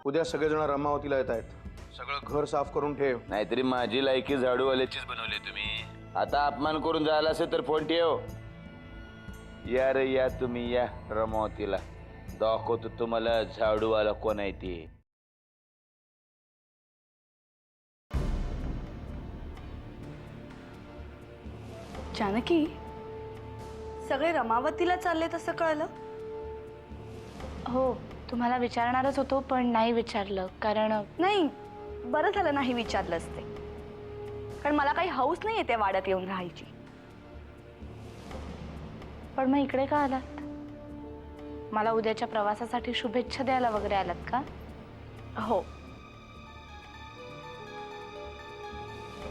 उद्या सगळेजण रमावतीला येत आहेत. सगळं घर साफ करून ठेव. नाहीतरी माझी लायकी झाडूवाल्याचीच बनवली तुम्ही. आता अपमान करून झाला असेल तर फोन ठेव. या रे या, तुम्ही या रमावतीला. दाखवतो तुम्हाला झाडूवाला कोण आहे ते. जानकी, सगळे रमावतीला चालले तसं कळलं? हो, तुम्हाला विचारणारच होतो पण नाही विचारलं कारण नाही, बरं झालं नाही विचारलंच ते. कारण मला काही हौस नाही येते वाड्यात येऊन राहायची. पण मग इकडे का आलात? मला उद्याच्या प्रवासासाठी शुभेच्छा द्यायला वगैरे आलात का? हो,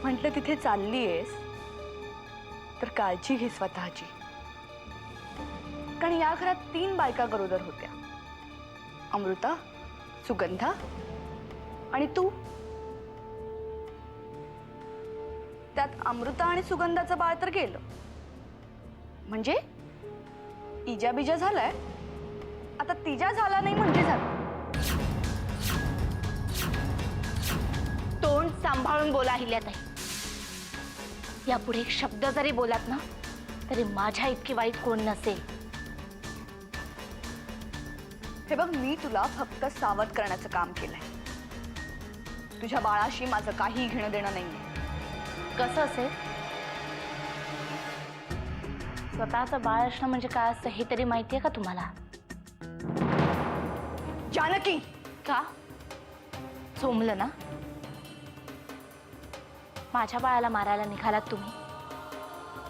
म्हटलं तिथे चाललीयेस तर काळजी घे स्वतःची. कारण या घरात 3 बायका गरोदर होत्या, अमृता, सुगंधा आणि तू. त्यात अमृता आणि सुगंधाचं बाळ तर गेलं. म्हणजे इजा बिजा झालाय, आता तिजा झाला नाही म्हणजे झालं. तोंड सांभाळून बोला अहिल्याताई. यापुढे एक शब्द जरी बोलात ना तरी माझ्या इतकी वाईट कोण नसेल. हे बघ, मी तुला फक्त सावध करण्याचं काम केलंय. तुझ्या बाळाशी माझं काही घेणं देणं नाहीये. कसं असेल? स्वतःचं बाळ असणं म्हणजे काय असतं हे तरी माहितीये का तुम्हाला? जानकी, का चोमलं ना? माझ्या बाळाला मारायला निघालात तुम्ही.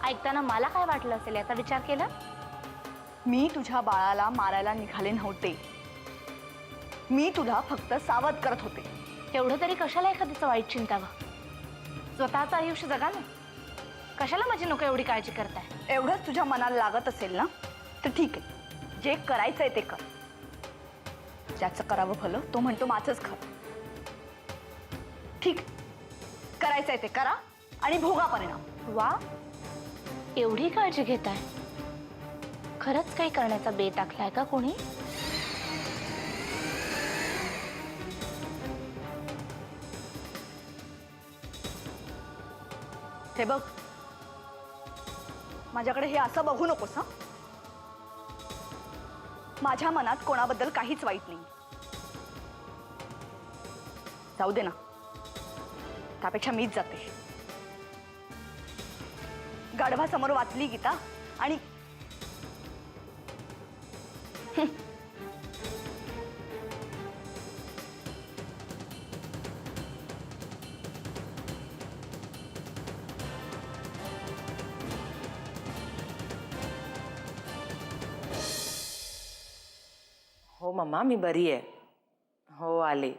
ऐकताना मला काय वाटलं असेल याचा विचार केला? मी तुझ्या बाळाला मारायला निघाले नव्हते. मी तुला फक्त सावध करत होते. एवढं तरी कशाला एखाद्याचं वाईट चिंतावं? स्वतःचं आयुष्य जगा ना. कशाला माझी नको एवढी काळजी करताय? एवढंच तुझ्या मनाला लागत असेल ना तर ठीक आहे, जे करायचंय ते कर. ज्याचं करावं भलं तो म्हणतो माझंच खरं. ठीक, करायचंय ते करा आणि भोगा परिणाम. वा, एवढी काळजी घेताय? खरंच काही करण्याचा बेत आखलाय का कोणी? हे बघ, माझ्याकडे हे असं बघू नकोस हं. माझ्या मनात कोणाबद्दल काहीच वाईट नाही. जाऊ दे ना, त्यापेक्षा मीच जाते. गाढवासमोर वाचली गीता आणि हो मम्मा, मी बरी आहे. हो आले.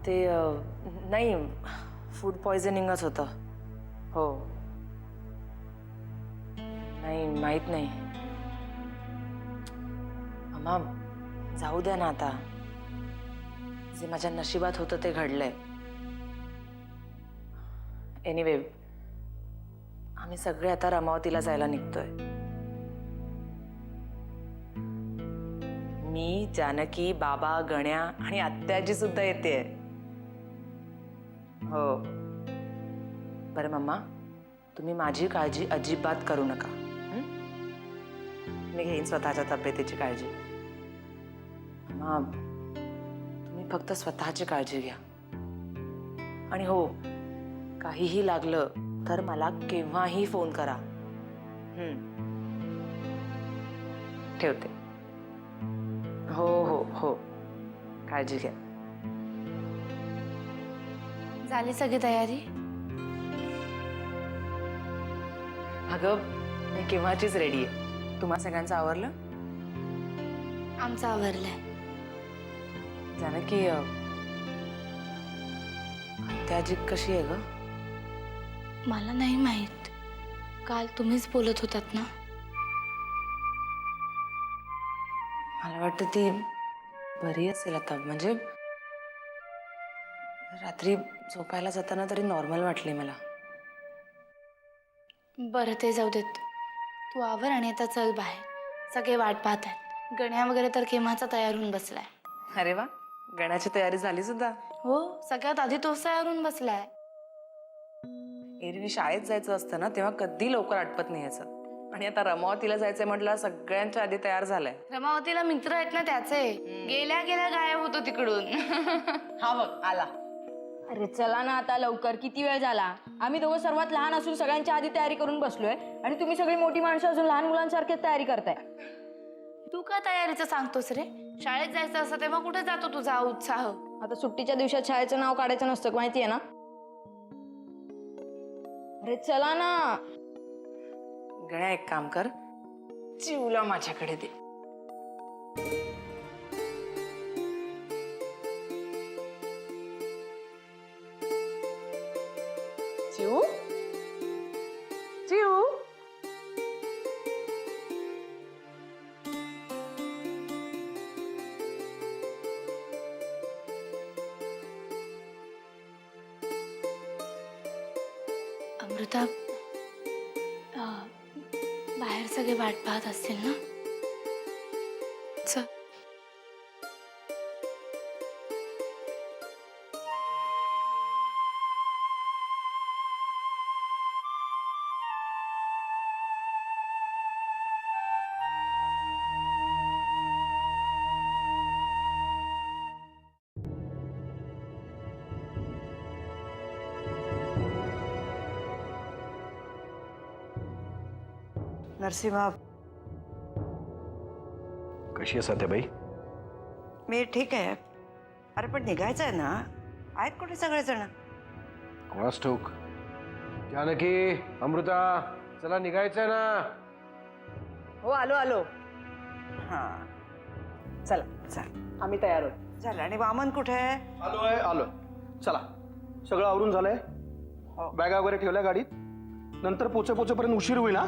ते नाही, फूड पॉयझनिंगच होतं. हो, नाही माहीत नाही. मम्मा जाऊ द्या ना आता. जे माझ्या नशिबात होतं ते घडलंय. एनिवे, आम्ही सगळे आता रमावतीला जायला निघतोय. मी, जानकी, बाबा, गण्या आणि आत्याजी सुद्धा येते. हो. बरं मम्मा, तुम्ही माझी काळजी अजिबात करू नका. मी घेईन स्वतःच्या तब्येतीची काळजी. मम्मा, तुम्ही फक्त स्वतःची काळजी घ्या. आणि हो, काहीही लागलं तर मला केव्हाही फोन करा. ठेवते. हो हो हो, काळजी घ्या. झाली सगळी तयारी? अगं, मी केव्हाचीच रेडी आहे. तुम्हा सगळ्यांचं आवरलं? आमचं आवरलंय. जानकी, आत्याजी कशी आहे ग? मला नाही माहित. काल तुम्हीच बोलत होतात ना. मला वाटतं ती बरी असेल आता. म्हणजे रात्री झोपायला जाताना तरी नॉर्मल वाटली मला. बरं, ते जाऊ देत. तू आवर आणि आता चल बाहेर. सगळे वाट पाहत आहेत. गण्या वगैरे तर केव्हाचा तयार होऊन बसलाय. अरे वा, गण्याची तयारी झाली सुद्धा. हो, सगळ्यात आधी तोच तयार होऊन बसलाय. एरवी शाळेत जायचं असतं ना तेव्हा कधी लवकर आटपत नाही याचं. आणि आता रमावतीला जायचंय म्हटलं सगळ्यांच्या आधी तयार झालाय. रमावतीला मित्र आहेत ना त्याचे. गेल्या गेल्या गायब होतो तिकडून. हा बघ आला. अरे चला ना आता लवकर, किती वेळ झाला. आम्ही दोघं सर्वात लहान असून सगळ्यांच्या आधी तयारी करून बसलोय आणि तुम्ही सगळी मोठी माणसं अजून लहान मुलांसारखी तयारी करताय. तू का तयारीचं सांगतोस रे? शाळेत जायचं असतं तेव्हा कुठे जातो तुझा उत्साह? आता सुट्टीच्या दिवसात शाळेचं नाव काढायचं नसतं, माहितीये ना. अरे चला ना. गण्या एक काम कर, चिवला माझ्याकडे दे. चिऊ चिऊ अमृता, बाहेर सगळे वाट पाहत असतील ना. चल. नरसिंहा, कशी आहे सत्याबाई? मी ठीक आहे. अरे पण निघायचं आहे ना. आहेत कुठे सगळेजण? कोणास ठाऊक. जानकी, अमृता, चला निघायचंय ना. हो आलो आलो. हा चला चल, आम्ही तयार आहोत. झालं. आणि वामन कुठे आहे? आलोय. चला, सगळं आवरून झालंय. हो. बॅगा वगैरे ठेवल्या गाडीत. नंतर पोचेपर्यंत उशीर होईल ना.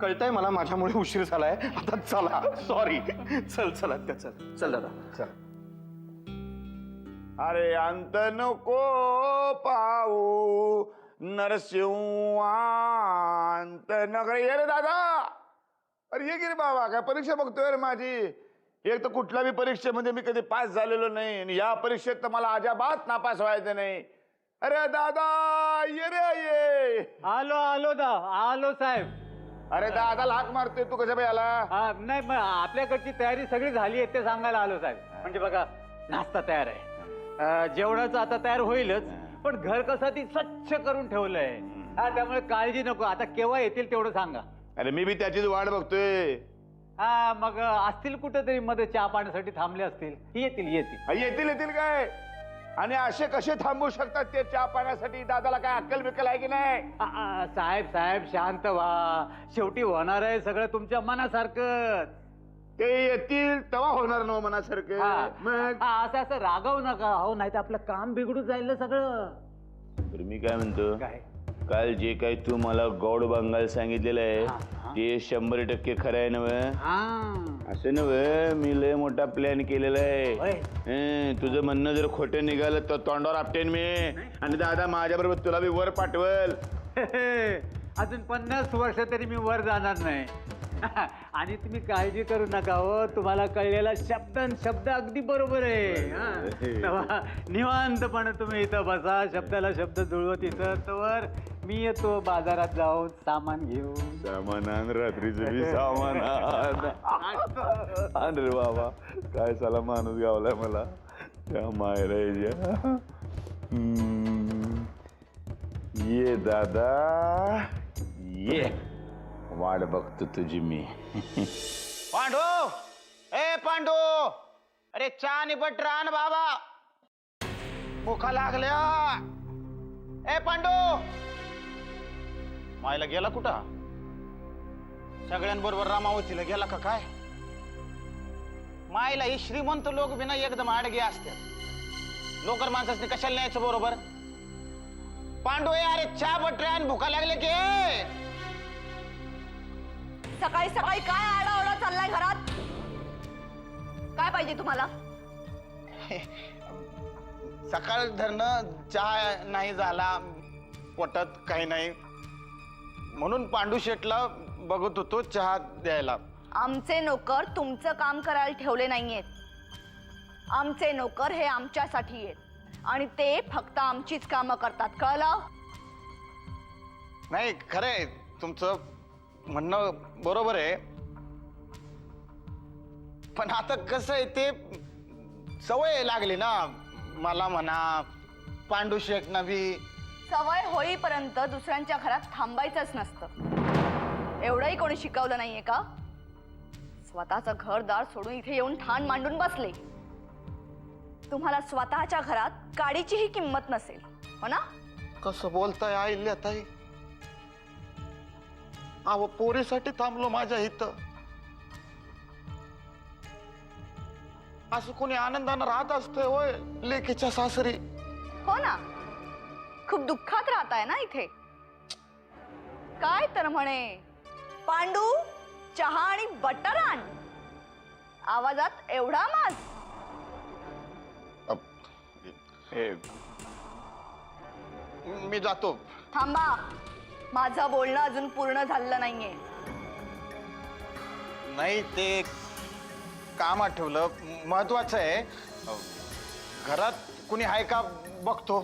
कळतंय मला माझ्यामुळे उशीर झालाय. आता चला. सॉरी. चल चल दादा चल. अरे अंत नको पाहू नरसिंहा, अंत नगर. ये रे दादा. अरे ये की रे बाबा, काय परीक्षा बघतोय रे माझी. एक तर कुठल्या बी परीक्षेमध्ये मी कधी पास झालेलो नाही आणि या परीक्षेत तर मला अजाबात नापास व्हायचं नाही. अरे दादा ये रे ये. आलो साहेब. अरे दादाला हाक मारतोय तू, कशा आला? नाही मग आपल्याकडची तयारी सगळी झाली आहे ते सांगायला आलो साहेब. म्हणजे बघा, नाश्ता तयार आहे. जेवणाचं आता तयार होईलच, पण घर कसं ती स्वच्छ करून ठेवलंय. त्यामुळे काळजी नको. आता केव्हा येतील तेवढं सांगा. अरे मी बी त्याचीच वाट बघतोय. हा मग असतील कुठेतरी मध्ये चहा पाण्यासाठी थांबले असतील. येतील. येतील काय? आणि असे कसे थांबू शकतात ते चहा पाण्यासाठी? दादाला काय अक्कल बिक्कल आहे की नाही? साहेब शांत व्हा. शेवटी होणार आहे सगळं तुमच्या मनासारखं. ते येतील तेव्हा होणार ना मनासारखं. मग असं रागवू नका हो, नाही तर आपलं काम बिघडून जाईल ना सगळं. तर मी काय म्हणतो, काय काल जे काही तू मला गौड बंगाल सांगितलेलं आहे ते 100% खरं आहे नव्हे? असं नव्हे, मी लय मोठा प्लॅन केलेला आहे. तुझं म्हणणं जर खोटं निघालं तर तोंडावर आपटेन मी. आणि दादा माझ्या बरोबर तुला बी वर पाठवल. अजून 50 वर्ष तरी मी वर जाणार नाही. आणि तुम्ही काळजी करू नका हो, तुम्हाला कळलेला शब्द अगदी बरोबर आहे. निवांतपणे तुम्ही इथं बसा, शब्दाला शब्द जुळवत इथं. तर मी येतो बाजारात जाऊन सामान घेऊन. सामान आण, रात्रीचं बी सामान आण रे बाबा. काय साला माणूस गावलाय मला त्या मायरा. ये दादा ये, वाट बघतो तुझी मी. पांडू, ए पांडू, अरे चहा निपट रान बाबा, भुका लागल्या. ए पांडू, मायला गेला कुठं? सगळ्यांबरोबर रामावतीला गेला का काय? मायला ही श्रीमंत लोक बिना एकदम आडगे असतात. नोकर माणसाने कशाला न्यायचं बरोबर? पांडू अरे चहा बट रान, भुका लागले की. सकाळी सकाळी काय आरडाओरडा चाललाय घरात? काय पाहिजे तुम्हाला? सकाळ धरणं चहा नाही झाला, पोटात काही नाही. म्हणून पांडू शेटला बघत होतो चहा द्यायला. आमचे नोकर तुमचं काम करायला ठेवले नाहीयेत. आमचे नोकर हे आमच्यासाठी आहेत आणि ते फक्त आमचीच कामं करतात, कळलं? नाही खरंय तुमचं म्हणणं बरोबर आहे, पण आता कसं आहे ते सवय लागली ना मला म्हणा पांडू शेटना बी. सवय होईपर्यंत दुसऱ्यांच्या घरात थांबायचंच नसतं. एवढंही कोणी शिकवलं नाहीये का? स्वतःचं घरदार सोडून इथे येऊन ठाण मांडून बसले. तुम्हाला स्वतःच्या घरात काडीचीही किंमत नसेल, हो ना? कसं बोलताय आईल्या ताई? अहो पोरीसाठी थांबलो माझ्या इथं. असं कोणी आनंदानं राहत असतंय होय लेकीच्या सासरी? हो ना, खूप दुःखात राहताय ना इथे. काय तर म्हणे, पांडू चहा आणि बटर आण. आवाजात एवढा माज. मी जातो. थांबा, माझं बोलणं अजून पूर्ण झालं नाहीये. नाही ते काम आठवलं, महत्वाचं आहे. घरात कुणी आहे का बघतो.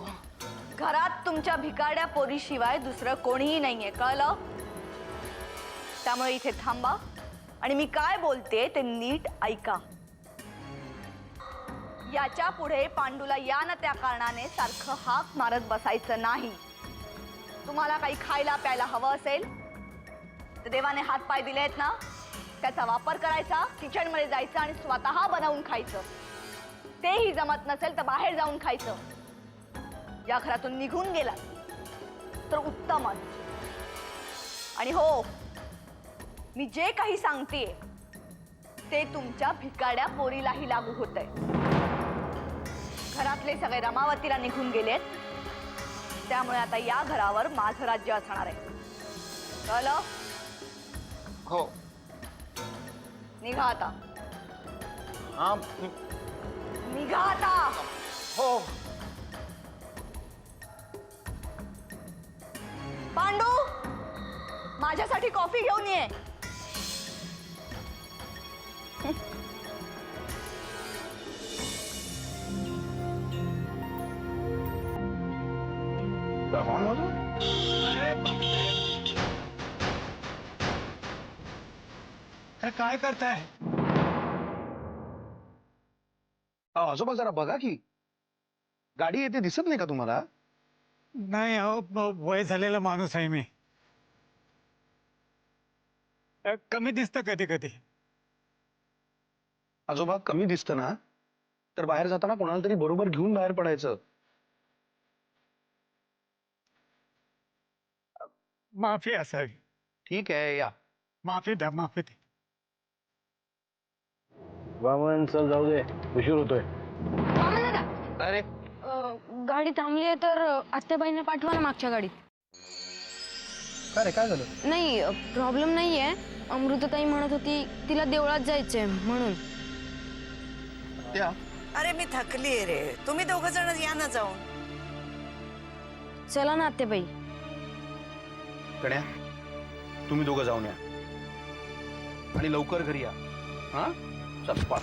घरात तुमच्या भिकारड्या पोरीशिवाय दुसरं कोणीही नाहीये, कळलं? त्यामुळे इथे थांबा आणि मी काय बोलते ते नीट ऐका. याच्या पुढे पांडूला या ना त्या कारणाने सारखं हाक मारत बसायचं नाही. तुम्हाला काही खायला प्यायला हवं असेल तर देवाने हात पाय दिले आहेत ना, त्याचा वापर करायचा, किचन मध्ये जायचं आणि स्वतः बनवून खायचं. तेही जमत नसेल तर बाहेर जाऊन खायचं. या घरातून निघून गेला तर उत्तमच. आणि हो, मी जे काही सांगतेय ते तुमच्या भिकारड्या पोरीलाही लागू होतंय. घरातले सगळे रमावतीला निघून गेलेत, त्यामुळे आता या घरावर माझं राज्य असणार आहे, कळलं? हो. निघा आता. हा. निघा आता. हो. पांडू, माझ्यासाठी कॉफी घेऊन ये. काय करताय? आजोबा जरा बघा की, गाडी येते दिसत नाही का तुम्हाला? नाही अहो, वय झालेला माणूस आहे मी. कमी दिसतं कधी कधी. आजोबा कमी दिसतं ना, तर बाहेर जाताना कोणाला तरी बरोबर घेऊन बाहेर पडायचं. माफी असावी. ठीक आहे, या. माफी द्या, माफी द्या. वामन चल जाऊ दे, उशीर होतोय. अरे गाडी थांबली आहे तर आत्याबाईंना पाठवा ना मागच्या गाडीत. काय रे, काय झालं? नाही प्रॉब्लेम नाहीये. अमृताताई म्हणत होती तिला देवळात जायचंय म्हणून. त्या अरे मी थकलीये रे, तुम्ही दोघं जण या ना जाऊन. चला ना आत्याबाई. कण्या, तुम्ही दोघं जाऊन या आणि लवकर घरी या. हा, चल पा.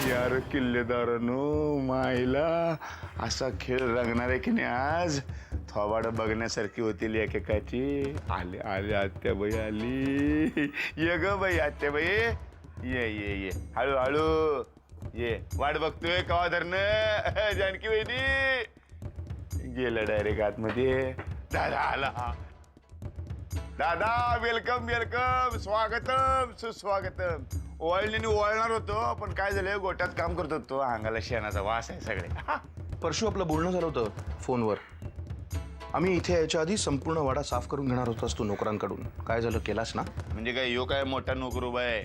यार किल्लेदारानो, माईला असा खेळ रंगणार आहे की नाही आज. थोबाड बघण्यासारखी होतील एकेकाची. आले आले आत्याबाई आली. ये ग बाई आत्याबाई, ये ये ये, हळू हळू ये. वाट बघतोय कवा धरणं. जानकी वहिनी गेलं डायरेक्ट आतमध्ये. दादा आला. दादा वेलकम वेलकम, स्वागतम सुस्वागतम. ओळणीने ओळणार होतो, पण काय झालं गोट्यात काम करत होतो, अंगाला शेणाचा वास आहे सगळे. परशु आपलं बोलणं झालं होतं फोनवर. आम्ही इथे यायच्या आधी संपूर्ण वाडा साफ करून घेणार होतास तू नोकरांकडून. काय झालं, केलास ना? म्हणजे काय यो काय मोठा नोकर उभा आहे,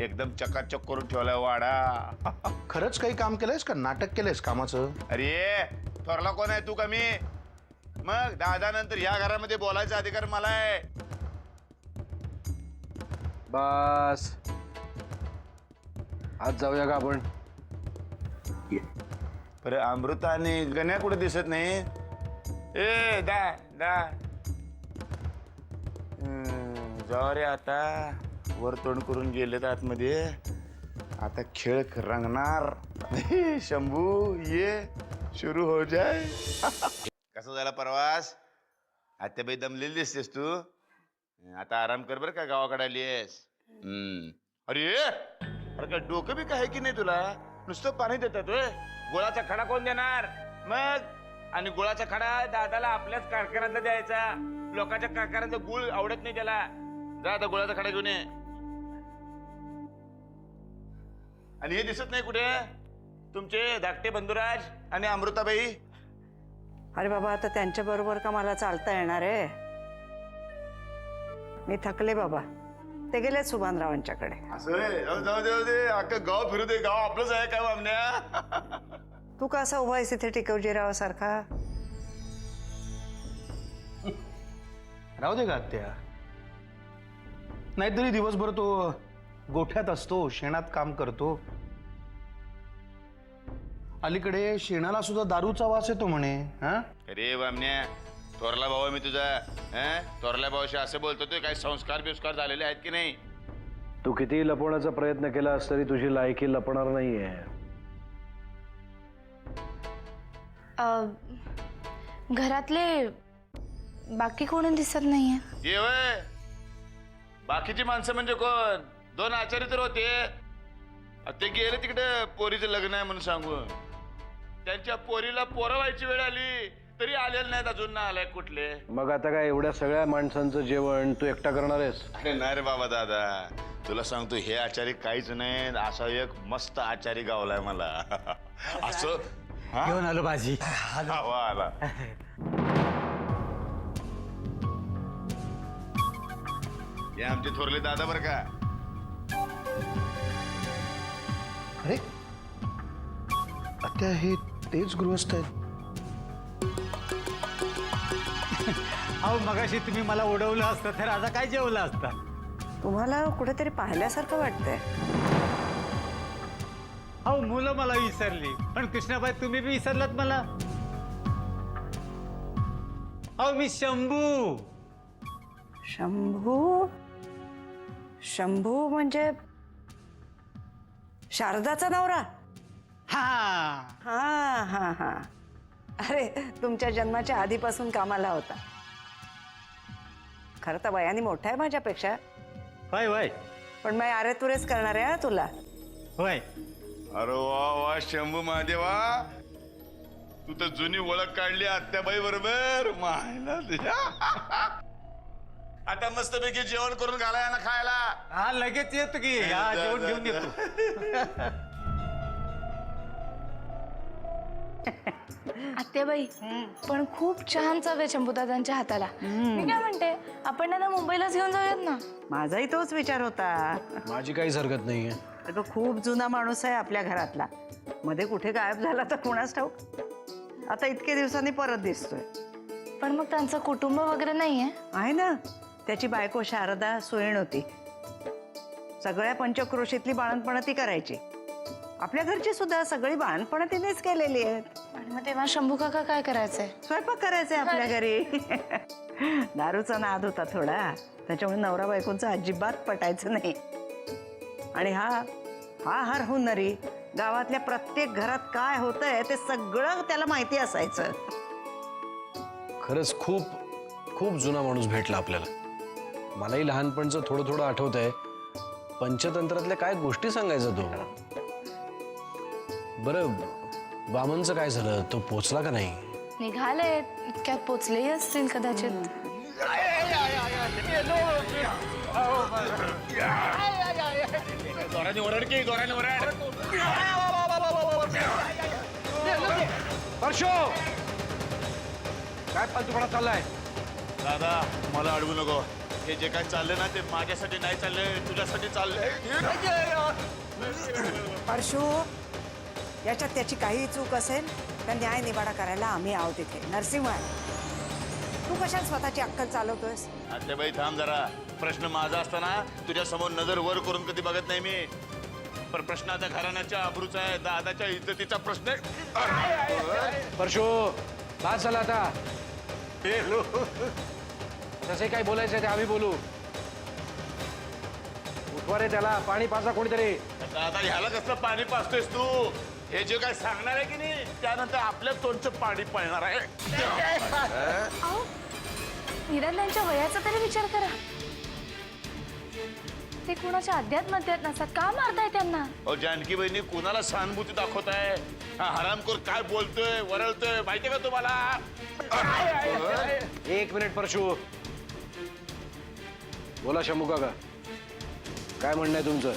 एकदम चकाचक करून ठेवलाय वाडा. खरंच काही काम केलंयस का नाटक केलंयस कामाचं? अरे थोरला कोण आहे तू कमी? मग दादा नंतर या घरामध्ये बोलायचा अधिकार मला आहे. बस आज जाऊया का आपण? बरं अमृता आणि गण्या कुठे दिसत नाही? ए दा दा जाऊ रे आता. वर तोंड करून गेलेत आतमध्ये. आता खेळ रंगणार. शंभू ये सुरू हो जाय. कसा झाला प्रवास? आत्याबाई दमलेली दिसतेस तू. आता आराम कर बर का, गावाकडे आलीस. अरे अरे का डोकं बी काय की नाही तुला? नुसतं पाणी देतात होय. गुळाचा खडा कोण देणार मग? आणि गुळाचा खडा दादाला आपल्याच कारखान्यातला द्यायचा. लोकांच्या कारखान्याचा गुळ आवडत नाही त्याला. जा आता गुळाचा खडा घेऊन ये. आणि हे दिसत नाही कुठे तुमचे धाकटे बंधुराज आणि अमृताबाई? अरे बाबा, आता त्यांच्या बरोबर का मला चालता येणार आहे? मी थकले बाबा. ते गेले सुभानरावांच्याकडे. असं जाऊ दे अख्खं गाव फिरू दे. गाव आपलंच आहे काय बामण्या? तू का असा उभा आहेस इथे टिकवजीरावासारखा? राहू दे का आत्या. नाहीतरी दिवसभर तो गोठ्यात असतो, शेणात काम करतो. अलीकडे शेणाला सुद्धा दारूचा वास येतो म्हणे. हा अरे बामण्या, थोरला भाऊ मी तुझा. थोरल्या भावाशी असं बोलतो ते काही संस्कार बिस्कार झालेले आहेत की नाही? तू कितीही लपवण्याचा प्रयत्न केलास तरी तुझी लायकी लपणार नाहीये. घरातले बाकी कोणी दिसत नाहीये. ये वय बाकीची माणसं म्हणजे कोण? 2 आचारी तर होते. ते गेले तिकडे पोरीचं लग्न आहे म्हणून सांगून. त्यांच्या पोरीला पोरं व्हायची वेळ आली तरी आलेले नाहीत अजून. ना आलाय कुठले? मग आता काय एवढ्या सगळ्या माणसांचं जेवण तू एकटा करणार आहेस? अरे नाही रे बाबा दादा, तुला सांगतो हे आचारी काहीच नाही. असा एक मस्त आचारी गावलाय मला. असं घेऊन आलो भाजी. आला. हे आमचे थोरले दादा बर का. अरे आत्या, हे तेच गृहस्थ आहेत. अहो मगाशी तुम्ही मला उडवलं असतं तर आता काय जेवलं असता? तुम्हाला कुठेतरी पाहिल्यासारखं वाटतंय. अहो मुलं मला विसरली, पण कृष्णाबाई तुम्ही बी विसरलात मला. अहो मी शंभू. शंभू? शंभू म्हणजे शारदाचा नवरा? हा हा हा हा. अरे तुमच्या जन्माच्या आधीपासून कामाला होता. खरं तर वयाने मोठा आहे माझ्यापेक्षा, होय होय पण मी अरे तुरेच करणार आहे तुला. होय. अरे वा वा शंभू महादेवा, तू तर जुनी ओळख काढली आत्याबाई बरोबर. मायला तुझ्या. आता मस्तपैकी जेवण करून घालाय ना खायला. हा लगेच येतो की. हा जेवण घेऊन येतो. आत्याबाई, पण खूप छान चव आहे शंभूदादांच्या हाताला. मी काय म्हणते, आपण त्यांना मुंबईलाच घेऊन जाऊयात ना. माझाही तोच विचार होता. माझी काहीच हरकत नाहीये. अगं खूप जुना माणूस आहे आपल्या घरातला. मध्ये कुठे गायब झाला तर कोणाच ठाऊक. आता इतके दिवसांनी परत दिसतोय. पण मग त्यांचं कुटुंब वगैरे नाहीये? आहे ना, त्याची बायको शारदा सोयीण होती. सगळ्या पंचक्रोशीतली बाळणपणं ती करायची. आपल्या घरची सुद्धा सगळी बाळणपणं तिनेच केलेली आहेत. आणि मग तेव्हा शंभू काका काय करायचंय? स्वयंपाक करायचे आपल्या घरी. दारूचा नाद होता थोडा, त्याच्यामुळे नवरा बायकोंचं अजिबात पटायचं नाही. आणि हा हरहुन्नरी गावातल्या प्रत्येक घरात काय होतंय ते सगळं त्याला माहिती असायचं. खरंच खूप खूप जुना माणूस भेटला आपल्याला. मलाही लहानपणचं थोडं थोडं आठवतंय. पंचतंत्रातल्या काय गोष्टी सांगायचा तो. बरं वामनचं काय झालं? तो पोचला का नाही? निघाले, इतक्यात पोचलेही असतील कदाचित. जोराने ओरड की, जोराने ओरड. परशो, काय फालतूपणा चाललाय? दादा मला अडवू नको. हे जे काय चाललंय ना ते माझ्यासाठी नाही चाललंय, तुझ्यासाठी चाललंय. परशू, याच्यात त्याची काही चूक असेल तर न्याय निवाडा करायला आम्ही आहोत इथे. नरसिंह, तू कशाला स्वतःची अक्कल चालवतोयस? आत्याबाई थांब जरा. प्रश्न माझा असताना तुझ्या समोर नजर वर करून कधी बघत नाही मी. प्रश्न आता घराण्याच्या अब्रूचा आहे, दादाच्या इज्जतीचा प्रश्न आहे. परशो बाद झाला आता. तसे काय बोलायचं ते आम्ही बोलू. उठवा रे त्याला, पाणी पाजा कोणीतरी. दादा ह्याला कसलं पाणी पाजतोयस तू? हे जे काय सांगणार आहे की नाही त्यानंतर आपल्या तोंडचं पाणी पळणार आहे. अहो निराल्यांच्या वयाचा तरी विचार करा. ते कुणाच्या अध्यात्मध्यात नसतात, का मारताय त्यांना? अहो जानकी बहिणी कुणाला सहानुभूती दाखवताय? हा हरामखोर काय बोलतोय वरळतोय माहितीये का तुम्हाला? एक मिनिट परशू. बोला शंभू काका, काय म्हणणं आहे तुमचं?